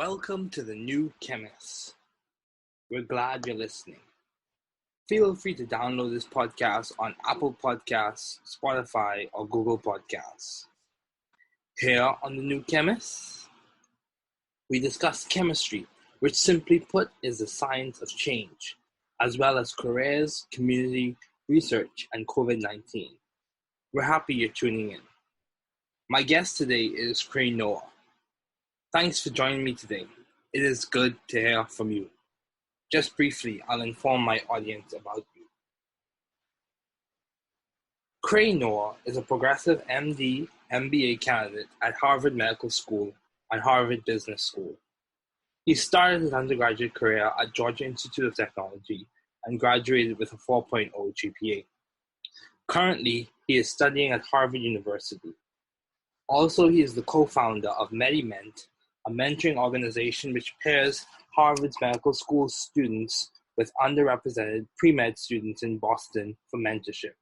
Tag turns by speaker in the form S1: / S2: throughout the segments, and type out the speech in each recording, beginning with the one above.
S1: Welcome to the new Chemist. We're glad you're listening. Feel free to download this podcast on Apple Podcasts, Spotify, or Google Podcasts. Here on the new Chemist, we discuss chemistry, which simply put is the science of change, as well as careers, community, research, and COVID-19. We're happy you're tuning in. My guest today is Cray. Thanks for joining me today. It is good to hear from you. Just briefly, I'll inform my audience about you. Cray is a progressive MD, MBA candidate at Harvard Medical School and Harvard Business School. He started his undergraduate career at Georgia Institute of Technology and graduated with a 4.0 GPA. Currently, he is studying at Harvard University. Also, he is the co-founder of MediMent, a mentoring organization which pairs Harvard's medical school students with underrepresented pre-med students in Boston for mentorship.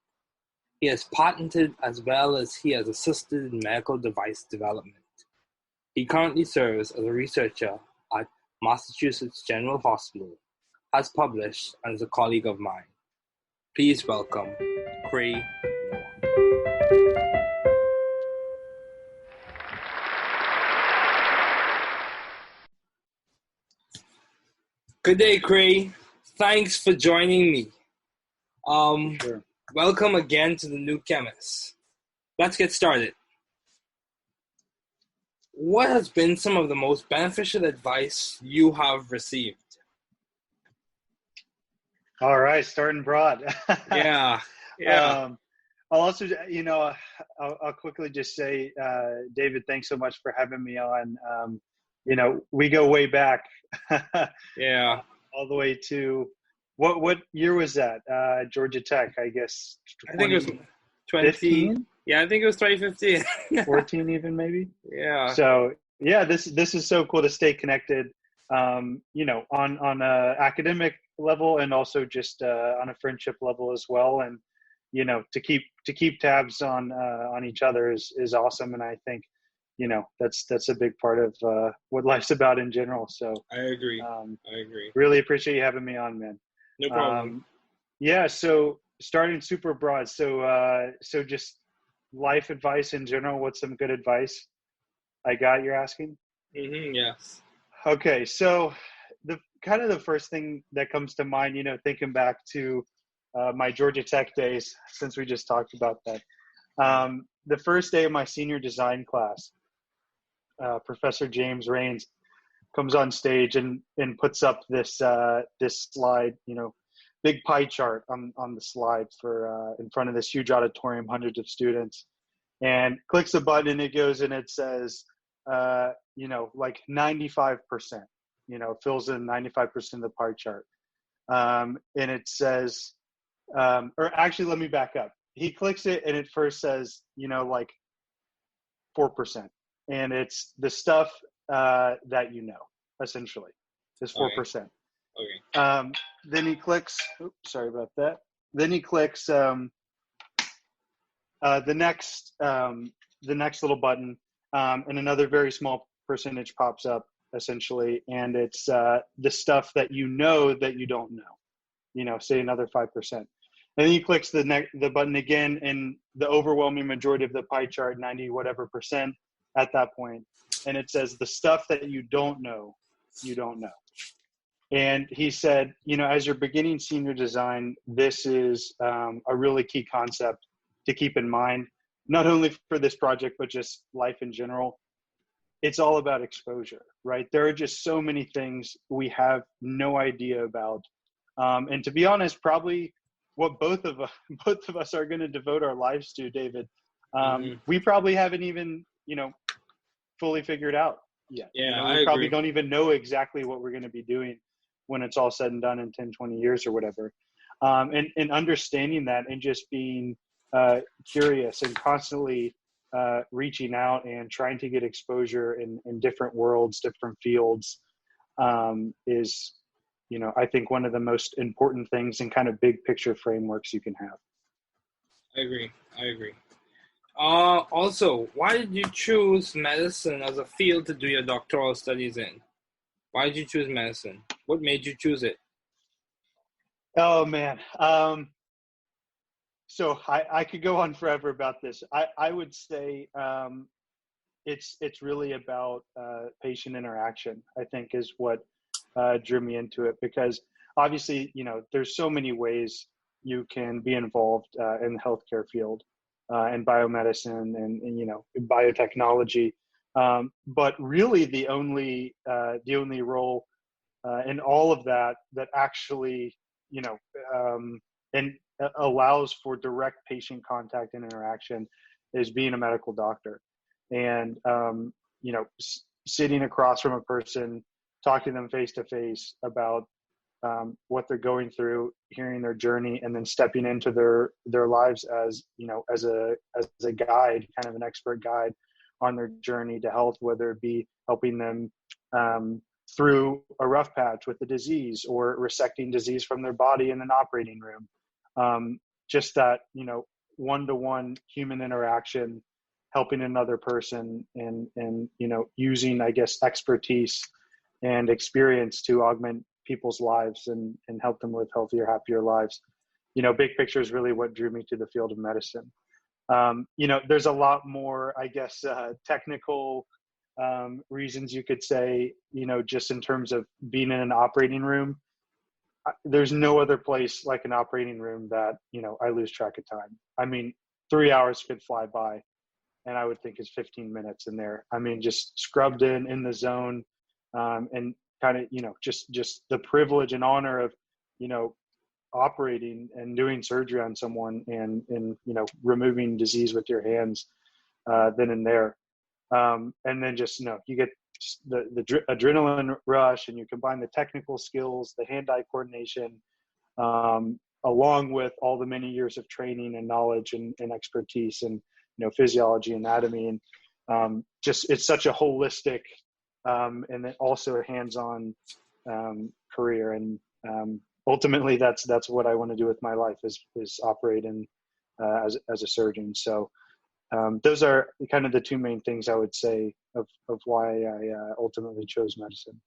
S1: He has patented as well as he has assisted in medical device development. He currently serves as a researcher at Massachusetts General Hospital, has published, and is a colleague of mine. Please welcome Cray. Good day, Cray. Thanks for joining me.
S2: Sure.
S1: Welcome again to the new Chemist. Let's get started. What has been some of the most beneficial advice you have received?
S2: All right, starting broad.
S1: Yeah.
S2: I'll also, I'll quickly just say, David, thanks so much for having me on. We go way back.
S1: Yeah.
S2: All the way to, what year was that? Georgia Tech, I guess.
S1: I think it was 2015. Yeah, I think it was 2015.
S2: 14 even, maybe?
S1: Yeah.
S2: So, yeah, this is so cool to stay connected, on a academic level and also just on a friendship level as well. And, to keep tabs on each other is awesome. And I think, that's a big part of what life's about in general. So
S1: I agree.
S2: Really appreciate you having me on, man.
S1: No problem.
S2: So starting super broad. So just life advice in general. What's some good advice I got? You're asking?
S1: Yes.
S2: Okay. So the first thing that comes to mind, thinking back to my Georgia Tech days, since we just talked about that. The first day of my senior design class, Professor James Rains comes on stage and puts up this slide, big pie chart on the slide for in front of this huge auditorium, hundreds of students, and clicks a button and it goes and it says, like 95%, fills in 95% of the pie chart. And it says, or actually, let me back up. He clicks it and it first says, like 4%. And it's the stuff that essentially is 4%.
S1: Okay.
S2: Then he clicks. Oops, sorry about that. Then he clicks the next little button, and another very small percentage pops up essentially, and it's the stuff that you don't know. Say another 5%. And then he clicks the button again, and the overwhelming majority of the pie chart, 90 whatever percent at that point, and it says the stuff that you don't know. And he said, as you're beginning senior design, this is a really key concept to keep in mind, not only for this project, but just life in general. It's all about exposure, right? There are just so many things we have no idea about. And to be honest, probably what both of us are going to devote our lives to, David, we probably haven't even, fully figured out yet.
S1: Yeah,
S2: we probably don't even know exactly what we're going to be doing when it's all said and done in 10, 20 years or whatever. And understanding that and just being curious and constantly reaching out and trying to get exposure in different worlds, different fields is, I think one of the most important things and kind of big picture frameworks you can have.
S1: I agree. Also, why did you choose medicine as a field to do your doctoral studies in? Why did you choose medicine? What made you choose it?
S2: Oh man. So I could go on forever about this. I would say it's really about patient interaction, I think, is what drew me into it, because obviously, there's so many ways you can be involved in the healthcare field and biomedicine and biotechnology. But really the only role in all of that actually, you know, and allows for direct patient contact and interaction is being a medical doctor. And, sitting across from a person, talking to them face to face about what they're going through, hearing their journey, and then stepping into their lives as a guide, kind of an expert guide on their journey to health, whether it be helping them through a rough patch with the disease or resecting disease from their body in an operating room. Just that, one-to-one human interaction, helping another person and using, I guess, expertise and experience to augment people's lives and help them live healthier, happier lives. Big picture is really what drew me to the field of medicine. There's a lot more, I guess, technical reasons you could say, just in terms of being in an operating room. There's no other place like an operating room that, I lose track of time. I mean, 3 hours could fly by, and I would think it's 15 minutes in there. I mean, just scrubbed in the zone, and kind of, just the privilege and honor of, operating and doing surgery on someone and removing disease with your hands, then and there. And then just, you get the adrenaline rush, and you combine the technical skills, the hand-eye coordination, along with all the many years of training and knowledge and expertise and, physiology, anatomy, and just, it's such a holistic, and then also a hands-on career. And ultimately that's what I want to do with my life is operate in as a surgeon. So those are kind of the two main things I would say of why I ultimately chose medicine.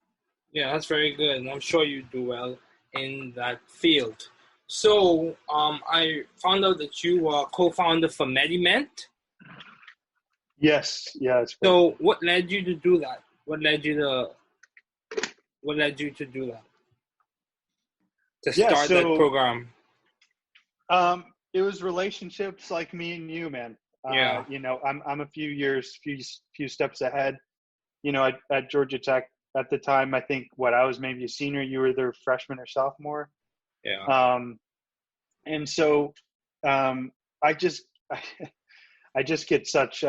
S1: Yeah, that's very good, and I'm sure you do well in that field. So I found out that you are co-founder for MediMent.
S2: Yes, yeah. It's great.
S1: So what led you to do that? What led you to do that? To start that program?
S2: It was relationships like me and you, man.
S1: Yeah.
S2: I'm a few steps ahead. At Georgia Tech at the time, I think I was maybe a senior, you were their freshman or sophomore.
S1: Yeah.
S2: And so I just get such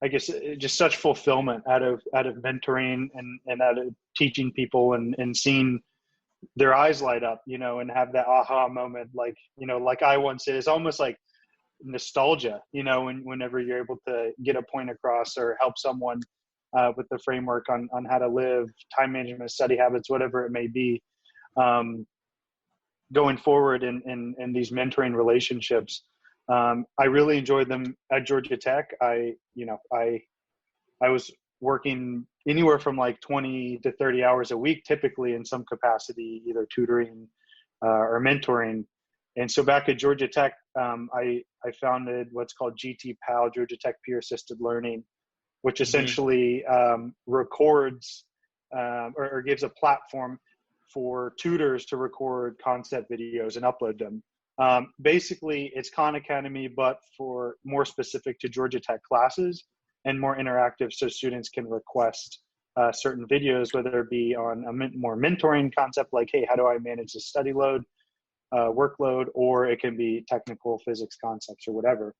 S2: I guess just such fulfillment out of mentoring and out of teaching people and seeing their eyes light up, and have that aha moment. Like I once said, it's almost like nostalgia, whenever you're able to get a point across or help someone with the framework on how to live, time management, study habits, whatever it may be, going forward in these mentoring relationships. I really enjoyed them at Georgia Tech. I was working anywhere from like 20 to 30 hours a week, typically in some capacity, either tutoring or mentoring. And so back at Georgia Tech, I founded what's called GT-PAL, Georgia Tech Peer Assisted Learning, which essentially records or gives a platform for tutors to record concept videos and upload them. Basically, it's Khan Academy, but for more specific to Georgia Tech classes and more interactive, so students can request certain videos, whether it be on a more mentoring concept, like, hey, how do I manage the study load, workload, or it can be technical physics concepts or whatever.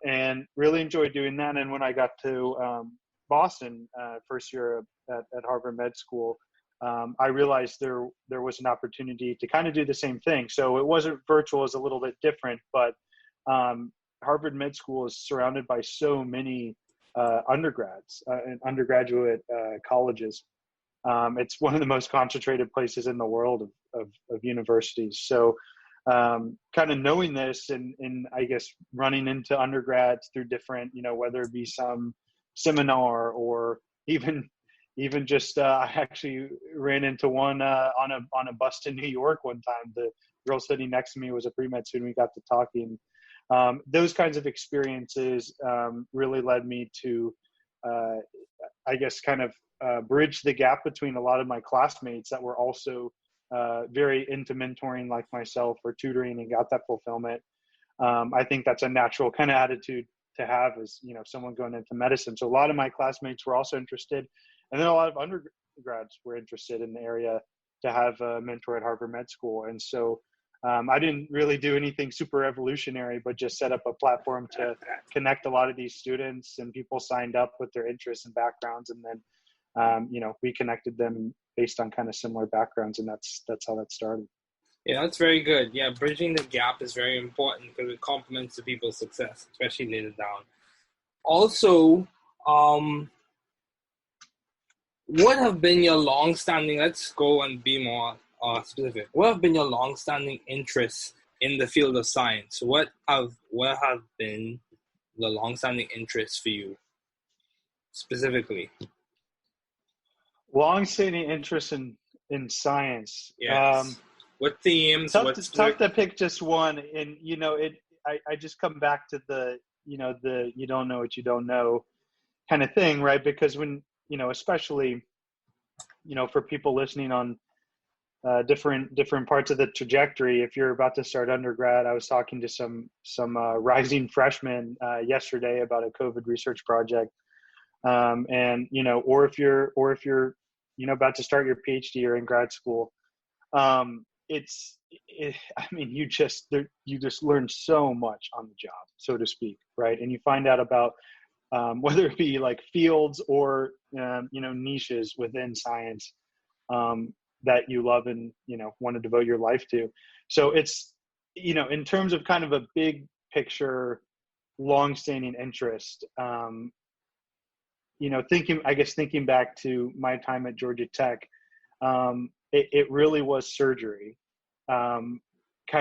S2: And really enjoyed doing that. And when I got to Boston, first year at Harvard Med School, I realized there was an opportunity to kind of do the same thing. So it wasn't virtual, is a little bit different, but Harvard Med School is surrounded by so many undergrads and undergraduate colleges. It's one of the most concentrated places in the world of universities. So kind of knowing this and I guess running into undergrads through different, whether it be some seminar or even even just I actually ran into one on a bus to New York one time. The girl sitting next to me was a pre-med student. We got to talking. Those kinds of experiences really led me to, I guess, kind of bridge the gap between a lot of my classmates that were also very into mentoring like myself or tutoring and got that fulfillment. I think that's a natural kind of attitude to have as, someone going into medicine. So a lot of my classmates were also interested, and then a lot of undergrads were interested in the area to have a mentor at Harvard Med School. And so I didn't really do anything super revolutionary, but just set up a platform to connect a lot of these students, and people signed up with their interests and backgrounds. And then, we connected them based on kind of similar backgrounds, and that's how that started.
S1: Yeah, that's very good. Yeah, bridging the gap is very important because it complements the people's success, especially later down. Also, what have been your long-standing, let's go and be more specific. What have been your long-standing interests in the field of science? What have been the long-standing interests for you specifically?
S2: Long-standing interest in science.
S1: Yes. What themes?
S2: Tough to pick just one. And I just come back to the you don't know what you don't know kind of thing, right? Because when especially for people listening on different parts of the trajectory, if you're about to start undergrad, I was talking to some rising freshmen yesterday about a COVID research project, and or if you're about to start your PhD or in grad school. You just learn so much on the job, so to speak, right? And you find out about whether it be like fields or niches within science that you love and want to devote your life to. So it's in terms of kind of a big picture, long-standing interest. Thinking back to my time at Georgia Tech, it really was surgery. Kind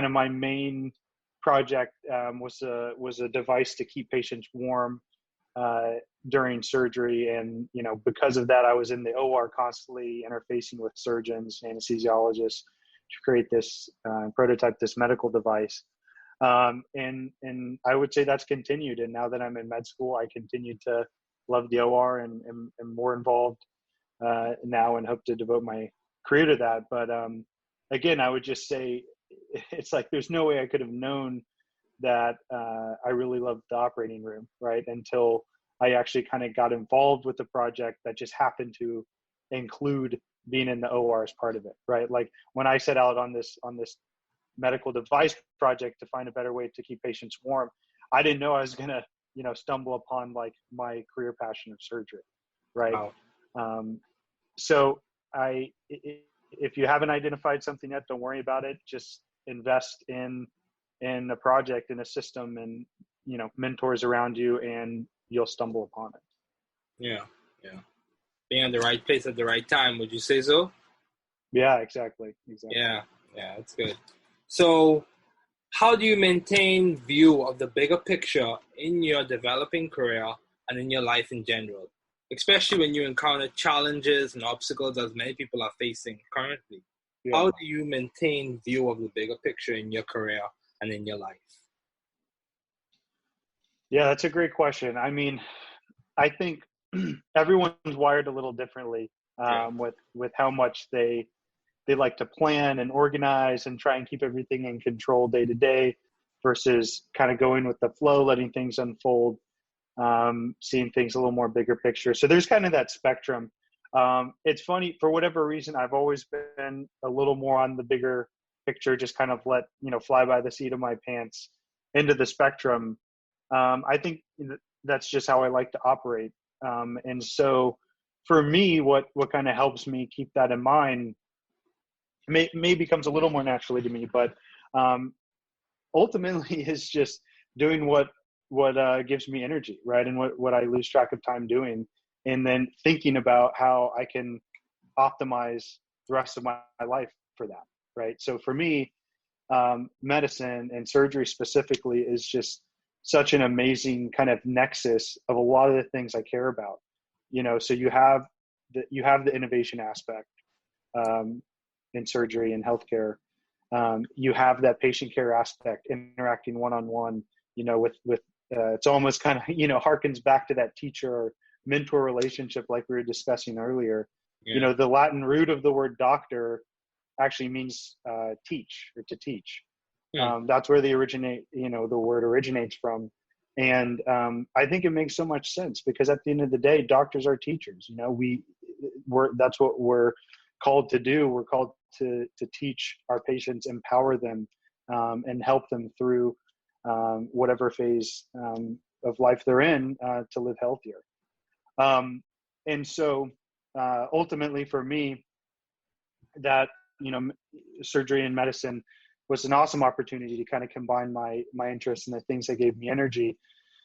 S2: of my main project was a device to keep patients warm during surgery, and because of that, I was in the OR constantly interfacing with surgeons, anesthesiologists, to create this prototype this medical device. And I would say that's continued. And now that I'm in med school, I continue to love the OR and am more involved now, and hope to devote my career to that. But again, I would just say it's like there's no way I could have known that I really loved the operating room, right? Until I actually kind of got involved with the project that just happened to include being in the OR as part of it, right? Like when I set out on this medical device project to find a better way to keep patients warm, I didn't know I was gonna stumble upon like my career passion of surgery, right? Wow. So if you haven't identified something yet, don't worry about it. Just invest in a project, in a system, and mentors around you, and you'll stumble upon it.
S1: Yeah. Being at the right place at the right time, would you say so?
S2: Yeah, exactly.
S1: Yeah, that's good. So how do you maintain view of the bigger picture in your developing career and in your life in general, especially when you encounter challenges and obstacles as many people are facing currently? Yeah. How do you maintain view of the bigger picture in your career and in your life?
S2: Yeah, that's a great question. I mean, I think everyone's wired a little differently with how much they like to plan and organize and try and keep everything in control day to day versus kind of going with the flow, letting things unfold, seeing things a little more bigger picture. So there's kind of that spectrum. It's funny, for whatever reason, I've always been a little more on the bigger picture, just kind of let, fly by the seat of my pants into the spectrum. I think that's just how I like to operate. And so for me, what kind of helps me keep that in mind may becomes a little more naturally to me, but ultimately is just doing what gives me energy, right? And what I lose track of time doing, and then thinking about how I can optimize the rest of my life for that, right? So for me, medicine and surgery specifically is just such an amazing kind of nexus of a lot of the things I care about. So you have you have the innovation aspect in surgery and healthcare. You have that patient care aspect, interacting one-on-one, with it's almost kind of, harkens back to that teacher or mentor relationship like we were discussing earlier.
S1: Yeah.
S2: The Latin root of the word doctor actually means teach or to teach. That's where the word originates from. And I think it makes so much sense, because at the end of the day, doctors are teachers. That's what we're called to do. We're called to teach our patients, empower them, and help them through whatever phase of life they're in to live healthier. And so ultimately for me, that, surgery and medicine was an awesome opportunity to kind of combine my interests and the things that gave me energy.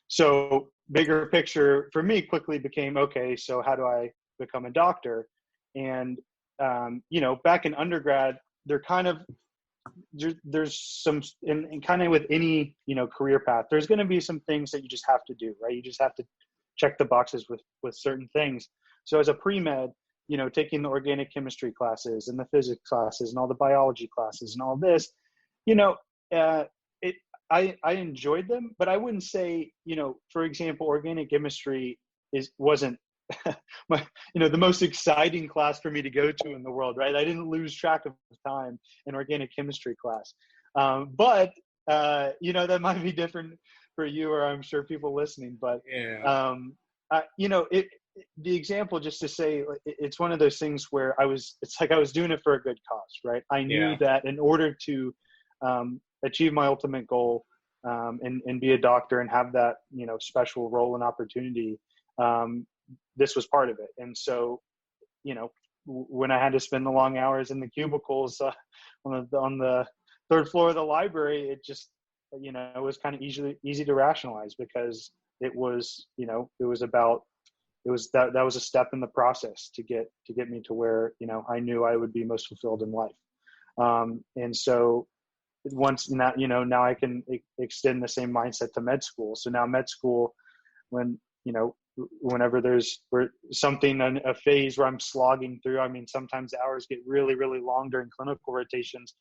S2: So bigger picture for me quickly became, okay, so how do I become a doctor? And, back in undergrad, there's some, and kind of with any, career path, there's going to be some things that you just have to do, right? You just have to check the boxes with certain things. So as a pre-med, taking the organic chemistry classes and the physics classes and all the biology classes and all this, I enjoyed them, but I wouldn't say, for example, organic chemistry wasn't the most exciting class for me to go to in the world, right? I didn't lose track of time in organic chemistry class. But that might be different for you, or I'm sure people listening, but,
S1: Yeah.
S2: The example, just to say, it's one of those things where it's like I was doing it for a good cause, right? I knew that in order to achieve my ultimate goal, and be a doctor and have that, special role and opportunity, this was part of it. And so, when I had to spend the long hours in the cubicles on the third floor of the library, it just, it was kind of easy to rationalize, because it was, that was a step in the process to get me to where, I knew I would be most fulfilled in life. And so once now, now I can extend the same mindset to med school. So now med school, whenever there's something, a phase where I'm slogging through, I mean, sometimes the hours get really, really long during clinical rotations.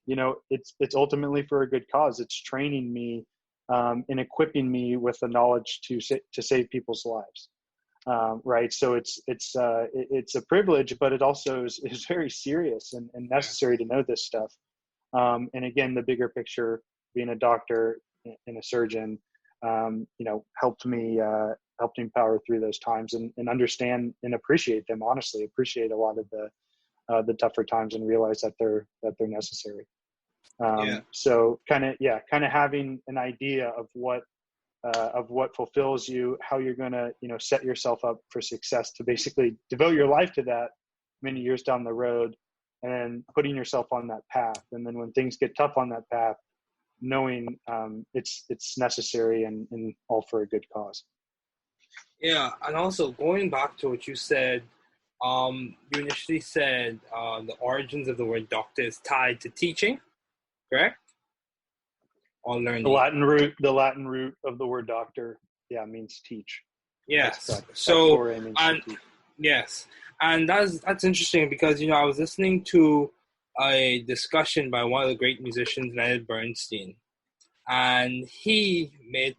S2: It's ultimately for a good cause. It's training me and equipping me with the knowledge to save people's lives. Right. So it's a privilege, but it also is very serious and necessary to know this stuff. And again, the bigger picture, being a doctor and a surgeon, helped me power through those times and understand and appreciate them. Honestly, appreciate a lot of the tougher times and realize that they're necessary. So kind of having an idea of what fulfills you, how you're going to, set yourself up for success to basically devote your life to that many years down the road, and putting yourself on that path. And then when things get tough on that path, knowing it's necessary and all for a good cause.
S1: Yeah. And also going back to what you said, you initially said the origins of the word doctor is tied to teaching, correct? Or learning.
S2: The Latin root of the word doctor, means teach.
S1: Yes. Yes. And that's interesting, because, I was listening to a discussion by one of the great musicians, Leonard Bernstein, and he made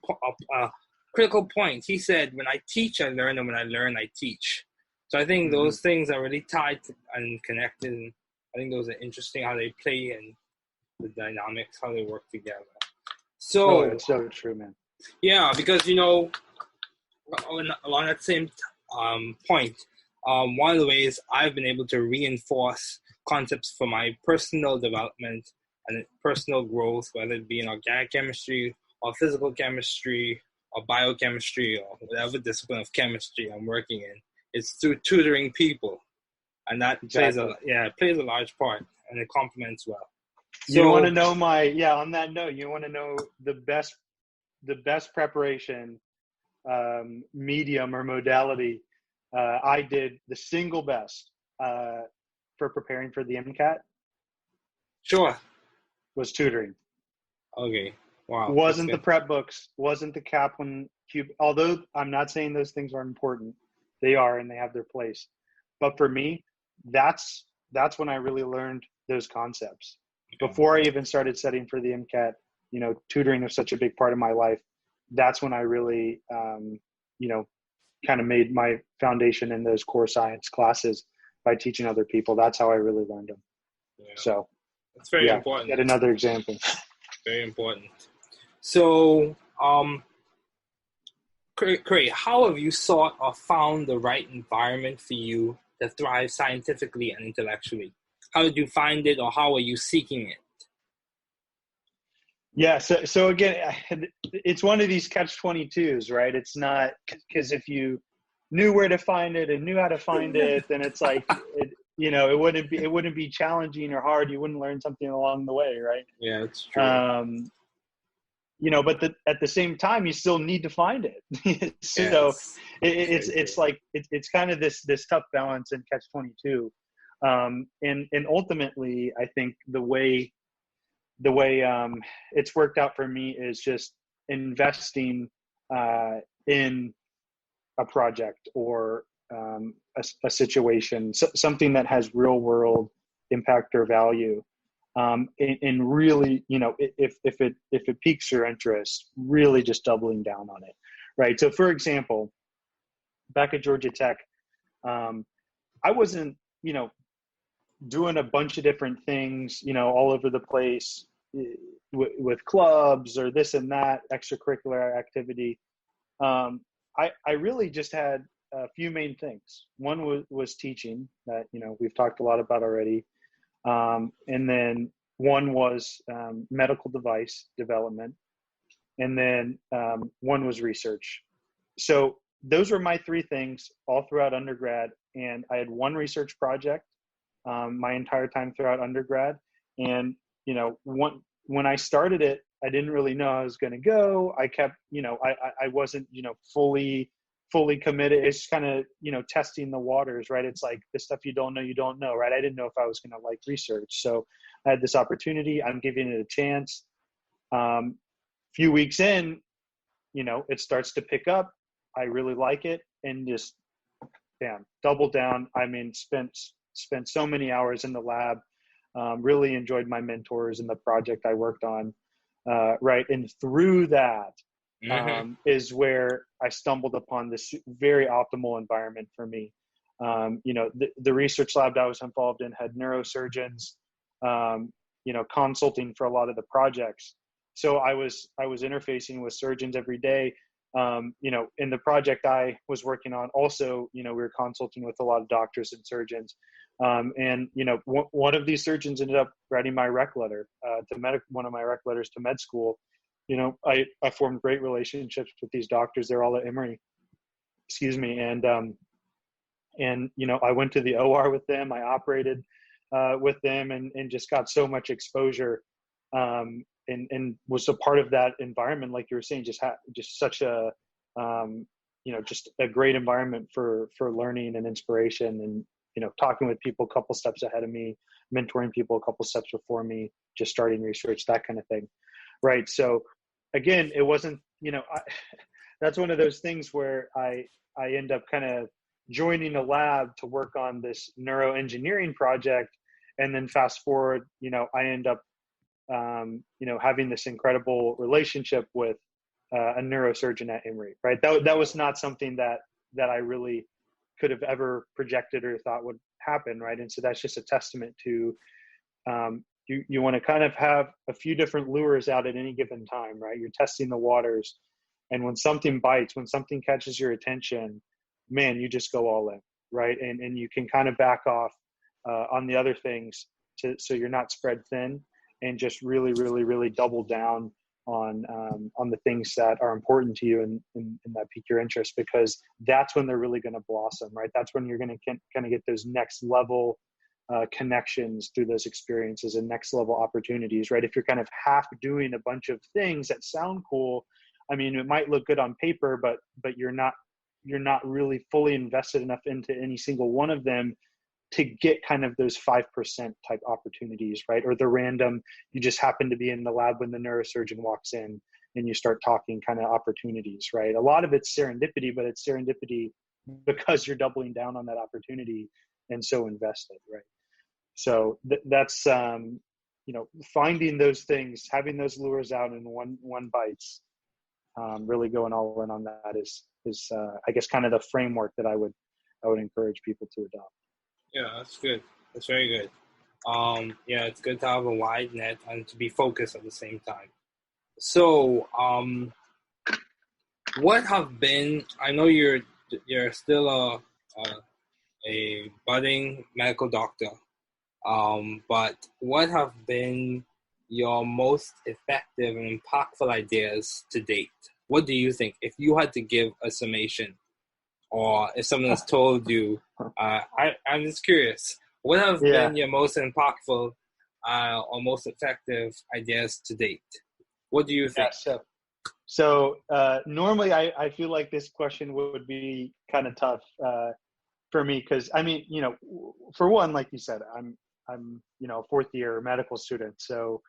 S1: a critical point. He said, when I teach, I learn, and when I learn, I teach. So I think those things are really tied and connected. And I think those are interesting, how they play and the dynamics, how they work together. So
S2: it's so true, man.
S1: Yeah, because, along that same point, one of the ways I've been able to reinforce concepts for my personal development and personal growth, whether it be in organic chemistry or physical chemistry or biochemistry or whatever discipline of chemistry I'm working in, is through tutoring people. And that plays a large part, and it complements well.
S2: So, you want to know on that note, you want to know the best preparation medium or modality I did, the single best for preparing for the MCAT.
S1: Sure.
S2: Was tutoring.
S1: Okay. Wow.
S2: Wasn't the prep books, wasn't the Kaplan Cube, although I'm not saying those things aren't important. They are, and they have their place. But for me, that's when I really learned those concepts.
S1: Yeah.
S2: Before I even started studying for the MCAT, you know, tutoring was such a big part of my life. That's when I really, you know, kind of made my foundation in those core science classes by teaching other people. That's how I really learned them.
S1: Yeah.
S2: So
S1: that's very important.
S2: Yet another example.
S1: Very important. So, Cray, how have you sought or found the right environment for you to thrive scientifically and intellectually? How did you find it, or how are you seeking it?
S2: Yeah. So again, it's one of these catch-22s, right? It's not, because if you knew where to find it and knew how to find it, then it's like, you know, it wouldn't be challenging or hard. You wouldn't learn something along the way, right?
S1: Yeah, it's true.
S2: You know, but at the same time, you still need to find it. So
S1: Yes.
S2: it's like it's kind of this tough balance in catch-22, and ultimately, I think the way it's worked out for me is just investing in a project or a situation, something that has real world impact or value. And really, you know, if it piques your interest, really just doubling down on it, right? So, for example, back at Georgia Tech, I wasn't, you know, doing a bunch of different things, you know, all over the place with clubs or this and that extracurricular activity. I really just had a few main things. One was teaching, that, you know, we've talked a lot about already. And then one was medical device development. And then one was research. So those were my three things all throughout undergrad. And I had one research project my entire time throughout undergrad. And, you know, when I started it, I didn't really know how I was going to go. I kept, you know, I wasn't, you know, fully committed. It's kind of, you know, testing the waters, right? It's like the stuff you don't know, right? I didn't know if I was going to like research. So I had this opportunity. I'm giving it a chance. Few weeks in, you know, it starts to pick up. I really like it, and just, bam, double down. I mean, spent so many hours in the lab. Really enjoyed my mentors and the project I worked on. Right. And through that is where I stumbled upon this very optimal environment for me. You know, the research lab that I was involved in had neurosurgeons, you know, consulting for a lot of the projects. So I was interfacing with surgeons every day. You know, in the project I was working on also, you know, we were consulting with a lot of doctors and surgeons. And, you know, one of these surgeons ended up writing my rec letter one of my rec letters to med school. You know, I formed great relationships with these doctors. They're all at Emory, excuse me. And, you know, I went to the OR with them. I operated with them and just got so much exposure. And was a part of that environment, like you were saying, just such a, you know, just a great environment for learning and inspiration, and, you know, talking with people a couple steps ahead of me, mentoring people a couple steps before me, just starting research, that kind of thing. Right. So again, it wasn't, you know, that's one of those things where I end up kind of joining a lab to work on this neuroengineering project. And then fast forward, you know, I end up, you know, having this incredible relationship with a neurosurgeon at Emory, right? That was not something that I really could have ever projected or thought would happen, right? And so that's just a testament to you want to kind of have a few different lures out at any given time, right? You're testing the waters, and when something bites, when something catches your attention, man, you just go all in, right? And you can kind of back off on the other things so you're not spread thin, and just really, really, really double down on the things that are important to you and that pique your interest, because that's when they're really going to blossom, right? That's when you're going to kind of get those next level connections through those experiences and next level opportunities, right? If you're kind of half doing a bunch of things that sound cool, I mean, it might look good on paper, but you're not really fully invested enough into any single one of them to get kind of those 5% type opportunities, right? Or the random, you just happen to be in the lab when the neurosurgeon walks in and you start talking kind of opportunities, right? A lot of it's serendipity, but it's serendipity because you're doubling down on that opportunity and so invested, right? So that's finding those things, having those lures out in one bites, really going all in on that is I guess kind of the framework that I would encourage people to adopt.
S1: Yeah, that's good. That's very good. Yeah, it's good to have a wide net and to be focused at the same time. So, what have been? I know you're still a budding medical doctor. But what have been your most effective and impactful ideas to date? What do you think? If you had to give a summation, or if someone has told you, I'm just curious, what have been your most impactful or most effective ideas to date? What do you think?
S2: Yeah, so normally I feel like this question would be kind of tough for me, because I mean, for one, like you said, I'm a fourth year medical student, so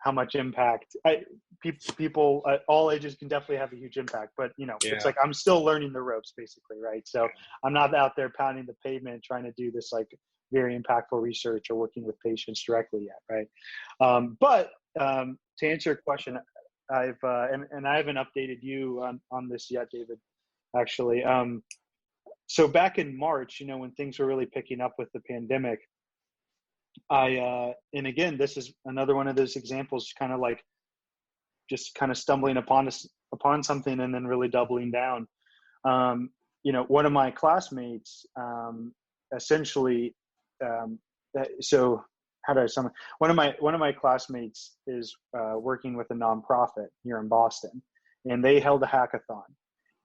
S2: how much impact people at all ages can definitely have a huge impact, but it's like I'm still learning the ropes basically, right? So I'm not out there pounding the pavement trying to do this like very impactful research or working with patients directly yet, right? But to answer your question, I've and I haven't updated you on this yet, David, actually. So back in March, when things were really picking up with the pandemic, and again, this is another one of those examples, kind of like just kind of stumbling upon something and then really doubling down. One of my classmates, essentially, so how do I sum it? One of my classmates is working with a nonprofit here in Boston, and they held a hackathon.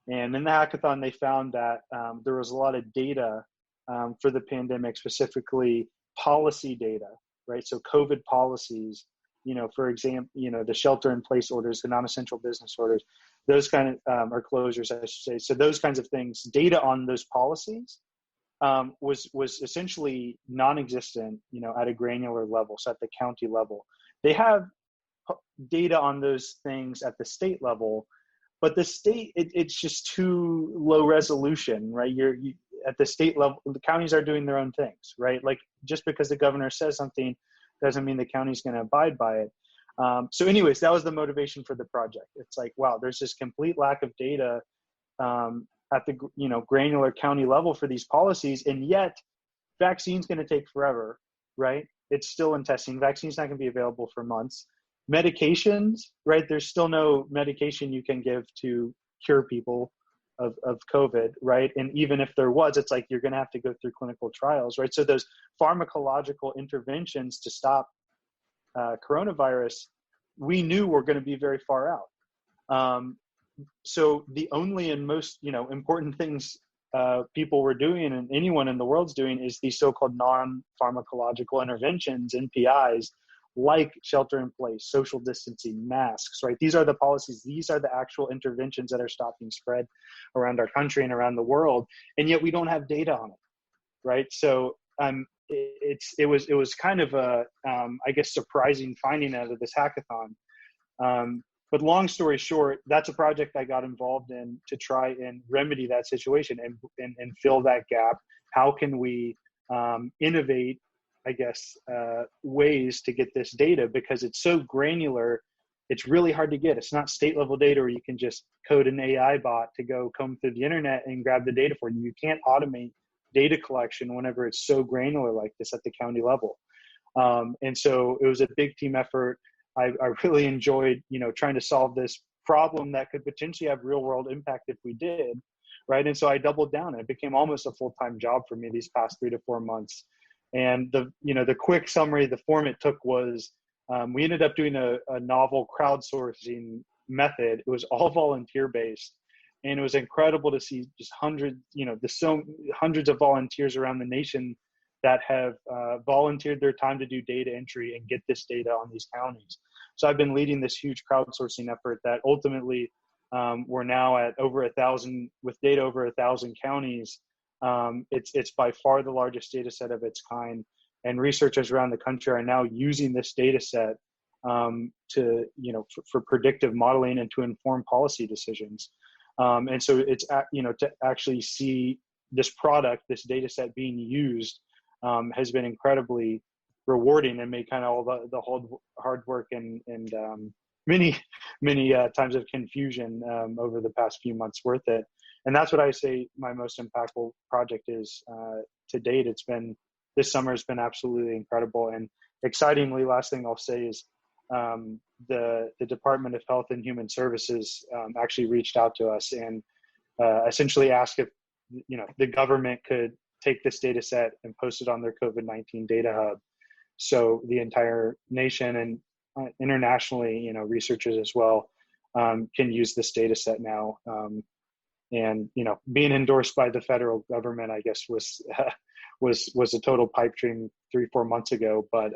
S2: And in the hackathon, they found that there was a lot of data for the pandemic, specifically policy data, right? So COVID policies, for example, the shelter-in-place orders, the non-essential business orders, those kind of, or closures, I should say. So those kinds of things, data on those policies was essentially non-existent, at a granular level, so at the county level. They have data on those things at the state level, but the state, it's just too low resolution, right? You at the state level, the counties are doing their own things, right? Like just because the governor says something doesn't mean the county's going to abide by it. So anyways, that was the motivation for the project. It's like, wow, there's this complete lack of data at the granular county level for these policies, and yet vaccine's going to take forever, right? It's still in testing. Vaccine's not going to be available for months. Medications, right? There's still no medication you can give to cure people of COVID, right? And even if there was, it's like you're going to have to go through clinical trials, right? So those pharmacological interventions to stop coronavirus, we knew were going to be very far out. So the only and most important things people were doing, and anyone in the world's doing, is these so-called non-pharmacological interventions, NPIs, like shelter in place, social distancing, masks, right? These are the policies. These are the actual interventions that are stopping spread around our country and around the world. And yet we don't have data on it, right? So it was kind of a, I guess, surprising finding out of this hackathon. But long story short, that's a project I got involved in to try and remedy that situation and fill that gap. How can we innovate, I guess, ways to get this data, because it's so granular, it's really hard to get. It's not state level data where you can just code an AI bot to go comb through the internet and grab the data for you. You can't automate data collection whenever it's so granular like this at the county level. And so it was a big team effort. I really enjoyed, trying to solve this problem that could potentially have real world impact if we did, right? And so I doubled down, and it became almost a full-time job for me these past 3 to 4 months. And the quick summary, the form it took was, we ended up doing a novel crowdsourcing method. It was all volunteer based, and it was incredible to see just hundreds of volunteers around the nation that have volunteered their time to do data entry and get this data on these counties. So I've been leading this huge crowdsourcing effort that ultimately we're now at over 1,000, with data over 1,000 counties. It's by far the largest data set of its kind, and researchers around the country are now using this data set for predictive modeling and to inform policy decisions. And so it's to actually see this product, this data set being used has been incredibly rewarding and made kind of all the hard work and many times of confusion over the past few months worth it. And that's what I say my most impactful project is to date. This summer has been absolutely incredible. And excitingly, last thing I'll say is the Department of Health and Human Services actually reached out to us and essentially asked if the government could take this data set and post it on their COVID-19 data hub, so the entire nation and internationally, researchers as well can use this data set now. And being endorsed by the federal government, I guess was a total pipe dream 3-4 months ago. But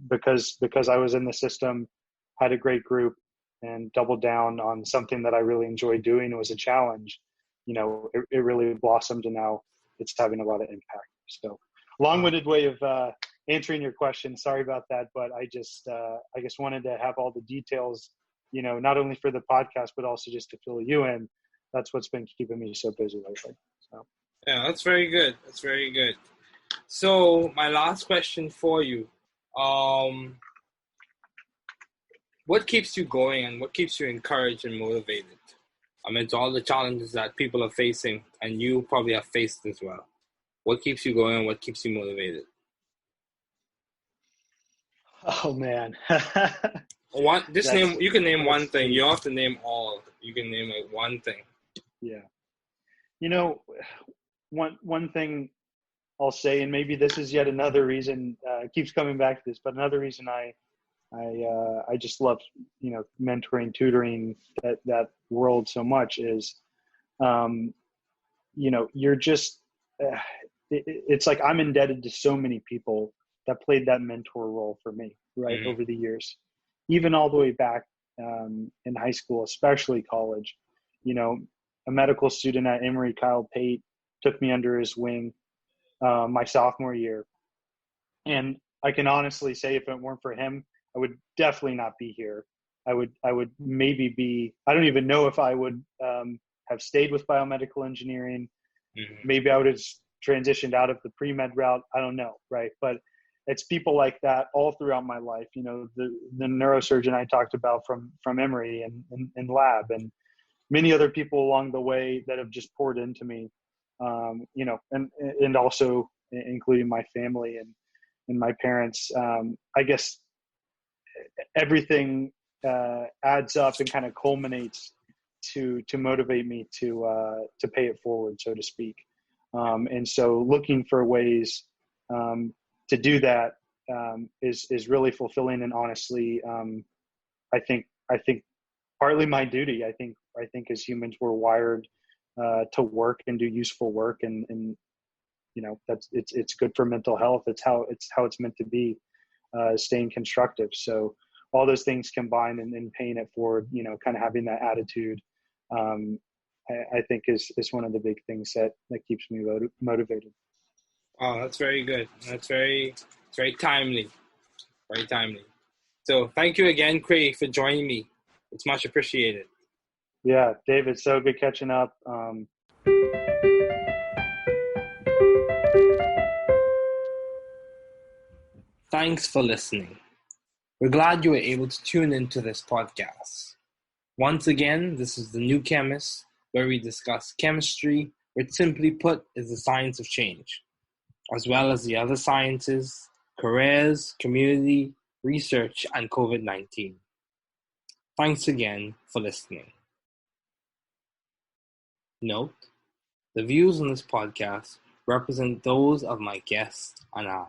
S2: because I was in the system, had a great group, and doubled down on something that I really enjoyed doing, it was a challenge. It really blossomed, and now it's having a lot of impact. So, long-winded way of answering your question. Sorry about that, but I just wanted to have all the details, not only for the podcast, but also just to fill you in. That's what's been keeping me so busy lately. So.
S1: Yeah, that's very good. That's very good. So my last question for you, what keeps you going and what keeps you encouraged and motivated amidst all the challenges that people are facing and you probably have faced as well? What keeps you going and what keeps you motivated?
S2: Oh man.
S1: You can name one thing. You don't have to name all. You can name like one thing.
S2: Yeah. One thing I'll say, and maybe this is yet another reason, keeps coming back to this, but another reason I just love, mentoring, tutoring, that world so much is, you're just, it's like I'm indebted to so many people that played that mentor role for me, right, over the years, even all the way back in high school, especially college. A medical student at Emory, Kyle Pate, took me under his wing my sophomore year. And I can honestly say if it weren't for him, I would definitely not be here. I would maybe be, I don't even know if I would have stayed with biomedical engineering. Maybe I would have transitioned out of the pre-med route. I don't know, right? But it's people like that all throughout my life. The neurosurgeon I talked about from Emory and lab, and many other people along the way that have just poured into me, and also including my family and my parents. I guess everything adds up and kind of culminates to motivate me to pay it forward, so to speak. And so looking for ways to do that is really fulfilling, and honestly, I think partly my duty. I think as humans we're wired to work and do useful work, and it's good for mental health. It's how it's meant to be, staying constructive. So all those things combined and paying it forward, kind of having that attitude, I think is one of the big things that keeps me motivated.
S1: Oh, that's very good. It's very timely. Very timely. So thank you again, Cray, for joining me. It's much appreciated.
S2: Yeah, David, so good catching up.
S1: Thanks for listening. We're glad you were able to tune into this podcast. Once again, this is The New Chemist, where we discuss chemistry, which simply put is the science of change, as well as the other sciences, careers, community, research, and COVID-19. Thanks again for listening. Note, the views on this podcast represent those of my guests and I.